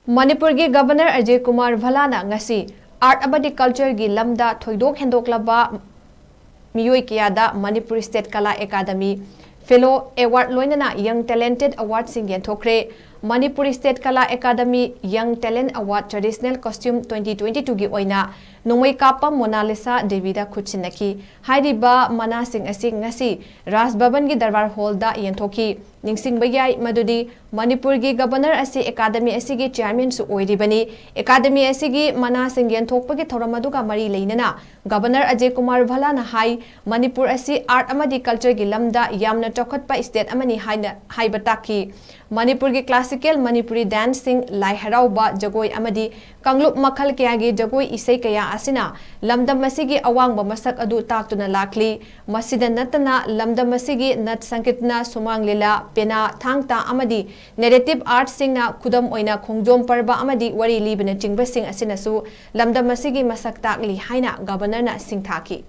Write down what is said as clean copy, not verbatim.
Manipur gi Governor Ajay Kumar Bhallana ngasi Art abadi Culture gi lamda thoidok hendoklaba MEEROI KAYADA Manipur State Kala Academy Fellow Award Loinana Young Talented Award sing Yenthokhre Manipur State Kala Academy Young Talent Award Traditional Costume 2022 gi oina nongoi kapa Mona Lisa Devida Khutsinaki Hairiba Mana sing asing ngasi Ras Bhavan gi Darbar Hall da Yenthoki Ningsing bayai madudi Manipur gi Governor asi Academy asi gi Chairman su oiribani Academy asi gi Mana sing Yenthokpa gi thoramaduga mari leinana Governor Ajay Kumar Bhallana hai Manipur asi art amadi culture gi lamda yamna chokhatpa state amani haiba taki Manipur gi classical Manipuri dancing lai harauba jagoi amadi kanglup makhal kaya gi jagoi isai kaya asina lamdam masigi awangba masak adu taktuna lakli masida natana lamdam masigi nat sankitna sumang lila pena thangta amadi narrative art singna kudam oina khongjom parba amadi wari libna chingba sing asina su lamdam masigi masak takli haina governor na singthaki